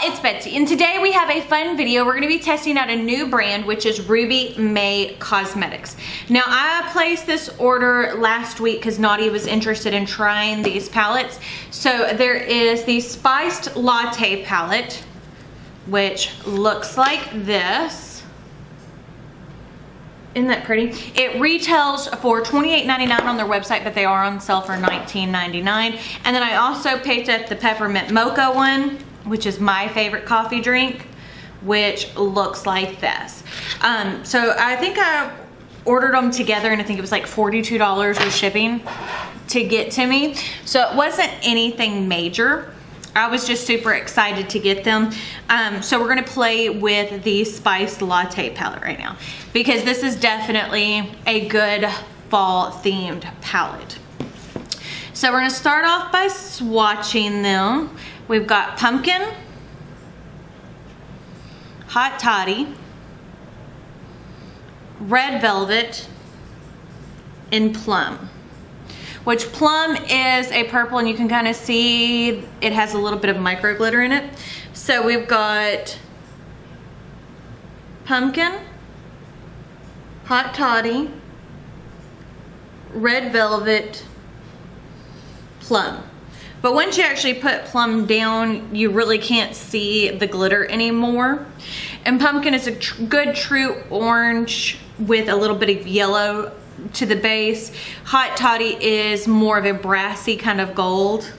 it's Betsy, and today we have a fun video. We're going to be testing out a new brand, which is Ruby May Cosmetics. Now, I placed this order last week because Naughty was interested in trying these palettes. So there is the Spiced Latte palette, which looks like this. Isn't that pretty? It retails for $28.99 on their website, but they are on sale for $19.99. And then I also picked up the Peppermint Mocha one, which is my favorite coffee drink, which looks like this. So I think I ordered them together, and I think it was like $42 with shipping to get to me. So it wasn't anything major. I was just super excited to get them. So we're gonna play with the Spiced Latte palette right now, because this is definitely a good fall themed palette. So we're gonna start off by swatching them. We've got Pumpkin, Hot Toddy, Red Velvet, and Plum. Which Plum is a purple, and you can kind of see it has a little bit of micro glitter in it. So we've got Pumpkin, Hot Toddy, Red Velvet, Plum. But once you actually put Plum down, you really can't see the glitter anymore. And Pumpkin is a good true orange with a little bit of yellow to the base. Hot Toddy is more of a brassy kind of gold.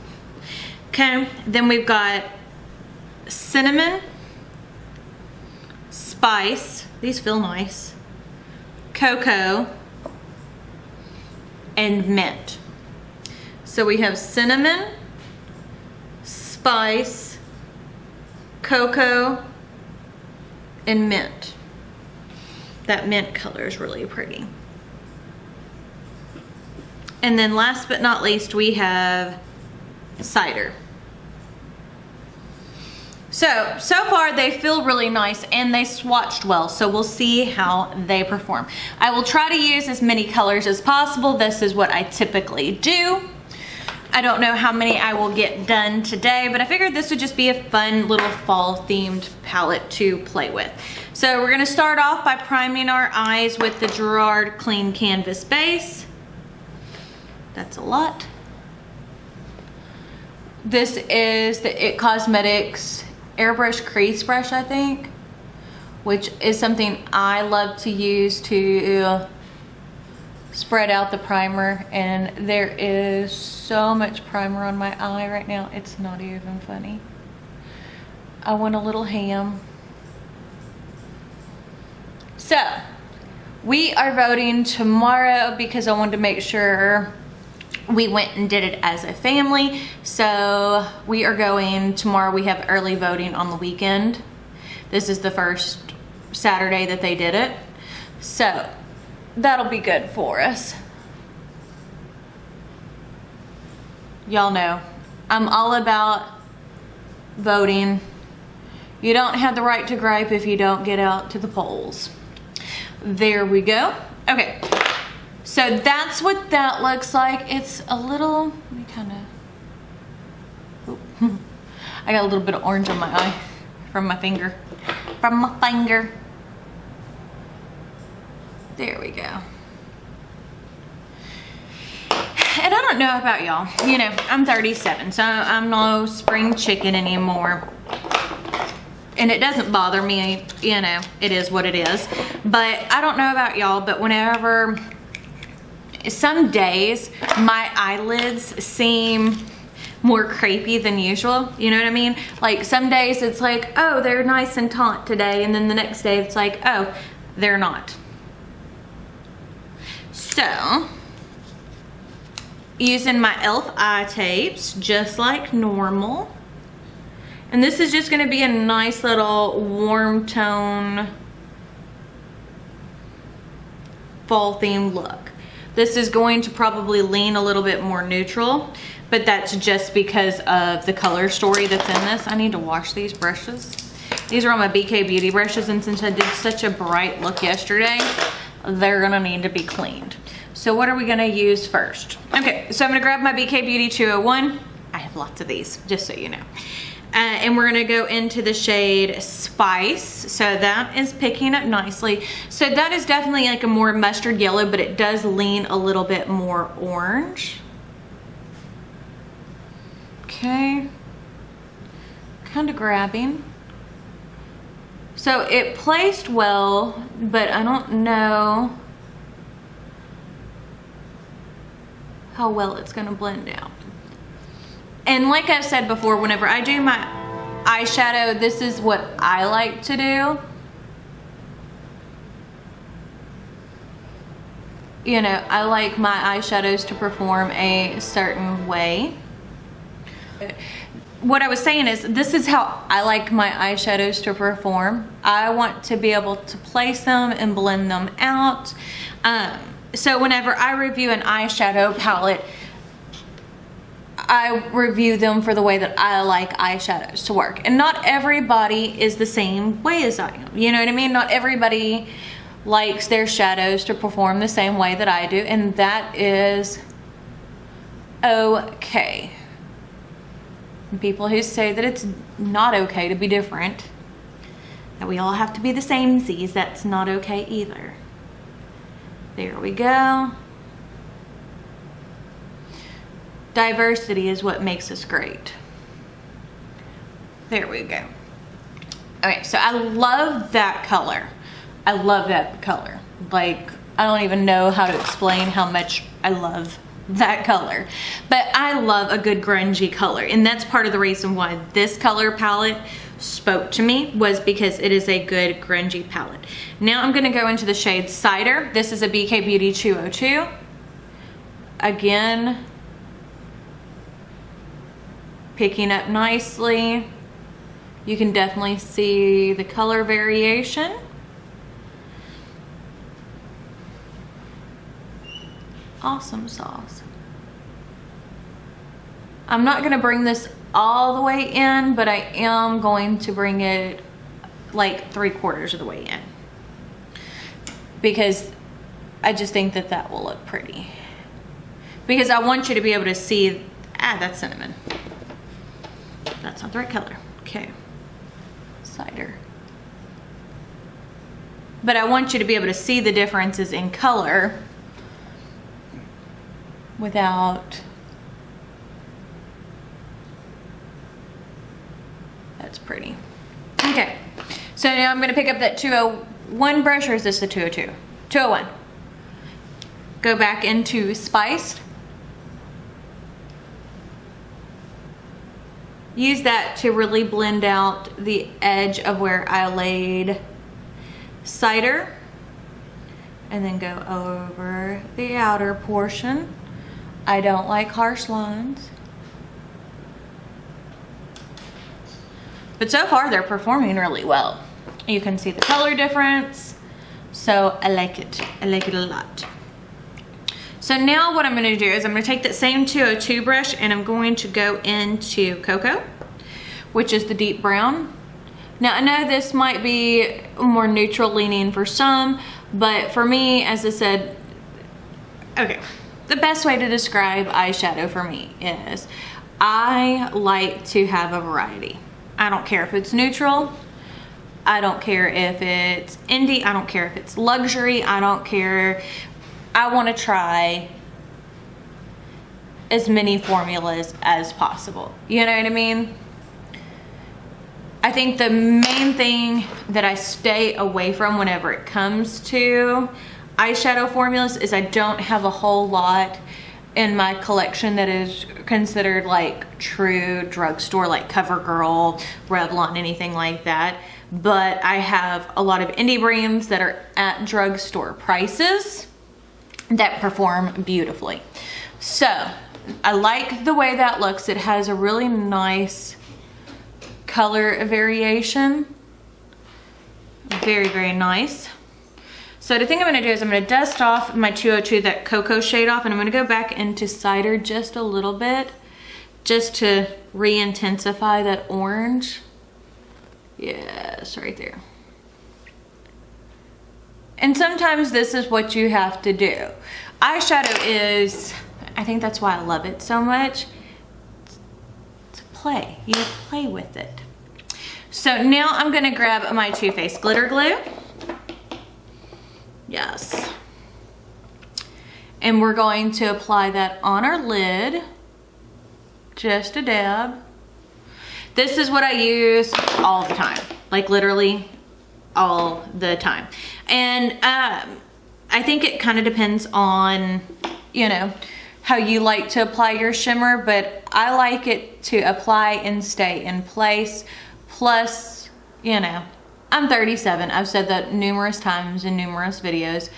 Okay, then we've got Cinnamon, Spice, these feel nice, Coco, and Mint. So we have Cinnamon, Spice, Coco, and Mint. That mint color is really pretty. And then last but not least, we have Cider. So far they feel really nice, and they swatched well, so we'll see how they perform. I will try to use as many colors as possible. This is what I typically do. I don't know how many I will get done today, but I figured this would just be a fun little fall themed palette to play with. So we're gonna start off by priming our eyes with the Gerard Clean Canvas base. That's a lot. This is the It Cosmetics Airbrush Crease Brush, I think, which is something I love to use to spread out the primer, and there is so much primer on my eye right now, it's not even funny. I want a little ham. So we are voting tomorrow because I wanted to make sure we went and did it as a family. So we are going tomorrow. We have early voting on the weekend. This is the first Saturday that they did it, so that'll be good for us. Y'all know I'm all about voting. You don't have the right to gripe if you don't get out to the polls. There we go. Okay, so that's what that looks like. It's a little, let me kind of, I got a little bit of orange on my eye from my finger. There we go. And I don't know about y'all, you know, I'm 37, so I'm no spring chicken anymore. And it doesn't bother me, you know, it is what it is. But I don't know about y'all, but whenever, some days my eyelids seem more crepey than usual, you know what I mean? Like some days it's like, oh, they're nice and taut today, and then the next day it's like, oh, they're not. So, using my e.l.f. eye tapes, just like normal. And this is just gonna be a nice little warm tone fall themed look. This is going to probably lean a little bit more neutral, but that's just because of the color story that's in this. I need to wash these brushes. These are all my BK Beauty brushes, and since I did such a bright look yesterday, they're gonna need to be cleaned. So what are we gonna use first? Okay, so I'm gonna grab my BK Beauty 201. I have lots of these, just so you know. And we're gonna go into the shade Spice. So that is picking up nicely. So that is definitely like a more mustard yellow, but it does lean a little bit more orange. Okay, kind of grabbing. So it placed well, but I don't know how well it's gonna blend out. And like I've said before, whenever I do my eyeshadow, this is what I like to do. You know, I like my eyeshadows to perform a certain way. What I was saying is, this is how I like my eyeshadows to perform. I want to be able to place them and blend them out. So whenever I review an eyeshadow palette, I review them for the way that I like eyeshadows to work. And not everybody is the same way as I am. You know what I mean? Not everybody likes their shadows to perform the same way that I do. And that is okay. And people who say that it's not okay to be different, that we all have to be the samesies, that's not okay either. There we go. Diversity is what makes us great. There we go. Okay, so I love that color. I love that color. Like, I don't even know how to explain how much I love that color. But I love a good grungy color. And that's part of the reason why this color palette spoke to me, was because it is a good grungy palette. Now I'm gonna go into the shade Cider. This is a BK Beauty 202. Again, picking up nicely. You can definitely see the color variation. Awesome sauce. I'm not gonna bring this all the way in, but I am going to bring it like 3/4 of the way in, because I just think that that will look pretty. Because I want you to be able to see, that's cinnamon. That's not the right color. Okay. Cider. But I want you to be able to see the differences in color without, that's pretty. Okay. So now I'm going to pick up that 201 brush, or is this the 202? 201. Go back into Spiced. Use that to really blend out the edge of where I laid Cider, and then go over the outer portion. I don't like harsh lines, but so far they're performing really well. You can see the color difference, so I like it. I like it a lot. So now what I'm going to do is I'm going to take that same 202 brush and I'm going to go into Coco, which is the deep brown. Now I know this might be more neutral leaning for some, but for me, as I said, okay, the best way to describe eyeshadow for me is I like to have a variety. I don't care if it's neutral. I don't care if it's indie. I don't care if it's luxury. I don't care. I want to try as many formulas as possible. You know what I mean? I think the main thing that I stay away from whenever it comes to eyeshadow formulas is I don't have a whole lot in my collection that is considered like true drugstore, like CoverGirl, Revlon, anything like that. But I have a lot of indie brands that are at drugstore prices that perform beautifully. So I like the way that looks. It has a really nice color variation. Very, very nice. So the thing I'm gonna do is I'm gonna dust off my 202, that Cocoa shade off, and I'm gonna go back into Cider just a little bit, just to re-intensify that orange. Yes, right there. And sometimes this is what you have to do. Eyeshadow is, I think that's why I love it so much. It's a play. You play with it. So now I'm gonna grab my Too Faced glitter glue. Yes. And we're going to apply that on our lid. Just a dab. This is what I use all the time. Like literally all the time. And I think it kind of depends on, you know, how you like to apply your shimmer, but I like it to apply and stay in place. Plus, you know, I'm 37. I've said that numerous times in numerous videos.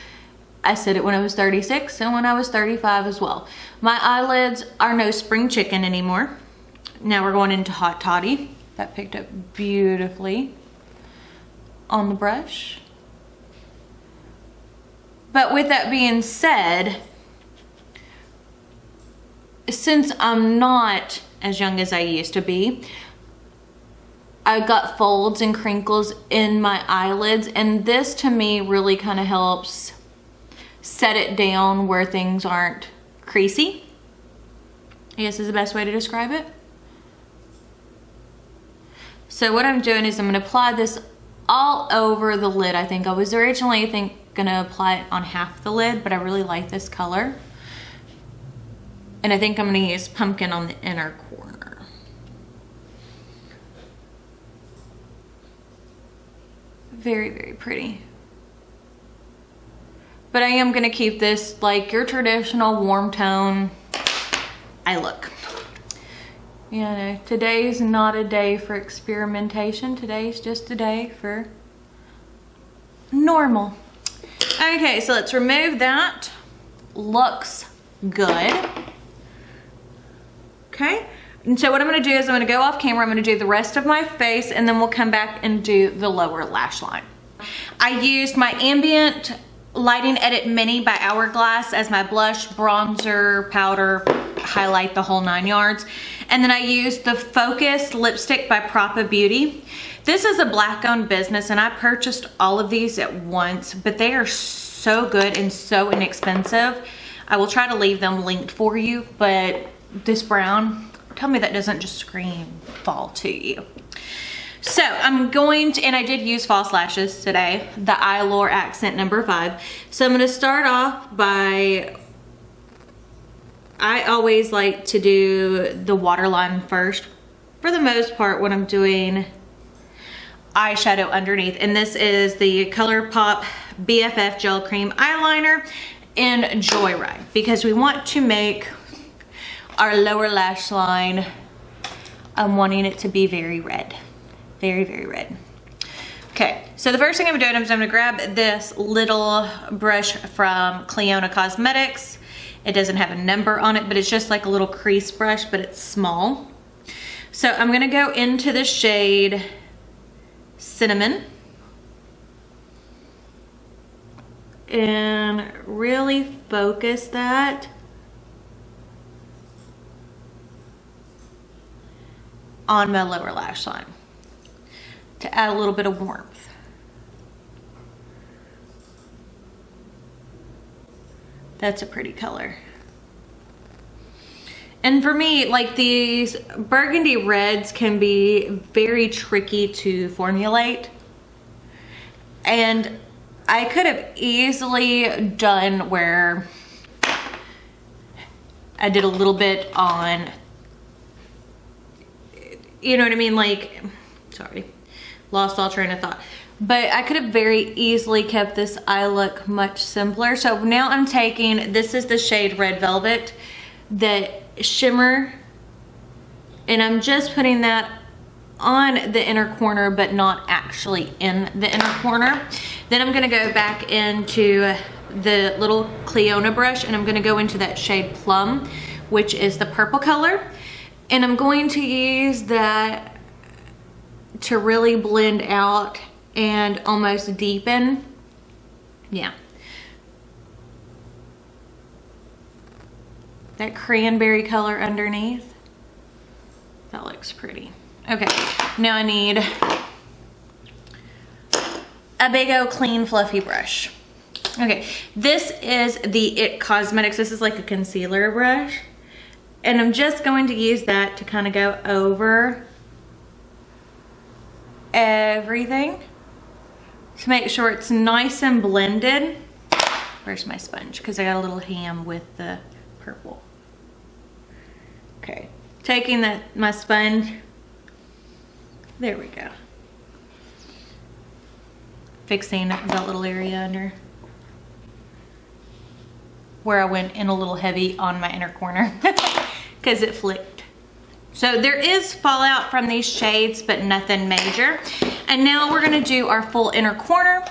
I said it when I was 36 and when I was 35 as well. My eyelids are no spring chicken anymore. Now we're going into Hot Toddy. That picked up beautifully on the brush. But with that being said, since I'm not as young as I used to be, I got folds and crinkles in my eyelids, and this to me really kind of helps set it down where things aren't creasy, I guess is the best way to describe it. So what I'm doing is I'm going to apply this all over the lid. I think I was originally going to apply it on half the lid, but I really like this color. And I think I'm going to use pumpkin on the inner corner. Very, very pretty. But I am going to keep this like your traditional warm tone eye look. You know, today's not a day for experimentation. Today's just a day for normal. Okay, so let's remove that. Looks good. Okay, and so what I'm gonna do is I'm gonna go off camera, I'm gonna do the rest of my face, and then we'll come back and do the lower lash line. I used my Ambient Lighting Edit Mini by Hourglass as my blush, bronzer, powder, highlight, the whole 9 yards. And then I used the Focus Lipstick by Propa Beauty. This is a Black-owned business, and I purchased all of these at once, but they are so good and so inexpensive. I will try to leave them linked for you, but this brown, tell me that doesn't just scream fall to you. So I'm going to, and I did use false lashes today, the Eyelure Accent number 5. So I'm going to start off by, I always like to do the waterline first for the most part when I'm doing eyeshadow underneath. And this is the ColourPop BFF Gel Cream Eyeliner in Joyride, because we want to make our lower lash line, I'm wanting it to be very red. Very, very red. Okay, so the first thing I'm doing is I'm gonna grab this little brush from Clionadh Cosmetics. It doesn't have a number on it, but it's just like a little crease brush, but it's small. So I'm gonna go into the shade Cinnamon and really focus that on my lower lash line to add a little bit of warmth. That's a pretty color. And for me, like, these burgundy reds can be very tricky to formulate. And I could have easily done where I did a little bit on, you know what I mean? Like, sorry, lost all train of thought. But I could have very easily kept this eye look much simpler. So now I'm taking, this is the shade Red Velvet, the shimmer, and I'm just putting that on the inner corner, but not actually in the inner corner. Then I'm gonna go back into the little Clionadh brush, and I'm gonna go into that shade Plum, which is the purple color. And I'm going to use that to really blend out and almost deepen. Yeah. That cranberry color underneath. That looks pretty. Okay, now I need a big old clean fluffy brush. Okay, this is the It Cosmetics. This is like a concealer brush. And I'm just going to use that to kind of go over everything to make sure it's nice and blended. Where's my sponge? Because I got a little ham with the purple. Okay, taking my sponge. There we go. Fixing that little area under where I went in a little heavy on my inner corner because it flicked. So there is fallout from these shades, but nothing major. And now we're gonna do our full inner corner.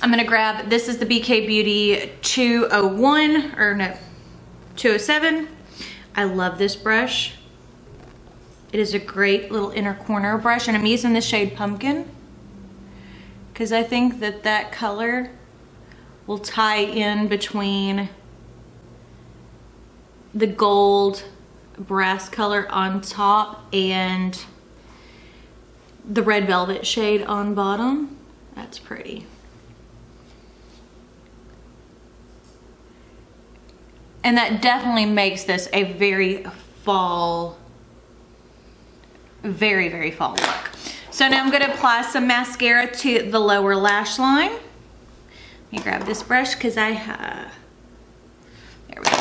I'm gonna grab, this is the BK Beauty 201, or no, 207. I love this brush. It is a great little inner corner brush, and I'm using the shade Pumpkin because I think that that color will tie in between the gold brass color on top and the red velvet shade on bottom. That's pretty. And that definitely makes this a very fall, very, very fall look. So now I'm gonna apply some mascara to the lower lash line. Let me grab this brush because I have, there we go.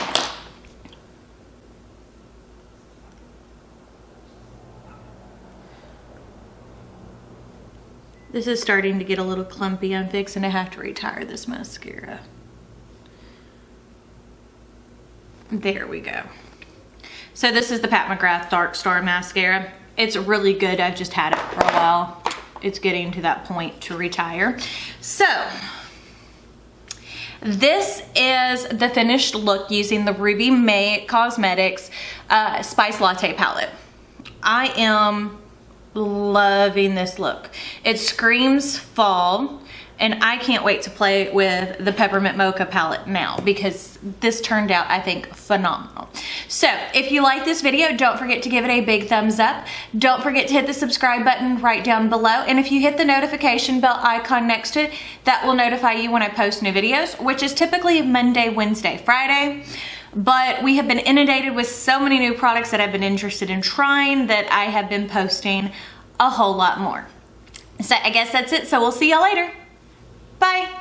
This is starting to get a little clumpy. I'm fixing to have to retire this mascara. There we go. So this is the Pat McGrath Dark Star Mascara. It's really good. I've just had it for a while. It's getting to that point to retire. So this is the finished look using the Ruby May Cosmetics Spice Latte palette. I am loving this look. It screams fall, and I can't wait to play with the Peppermint Mocha palette now because this turned out, I think, phenomenal. So if you like this video, don't forget to give it a big thumbs up. Don't forget to hit the subscribe button right down below, and if you hit the notification bell icon next to it, that will notify you when I post new videos, which is typically Monday, Wednesday, Friday. But we have been inundated with so many new products that I've been interested in trying that I have been posting a whole lot more. So I guess that's it. So we'll see y'all later. Bye.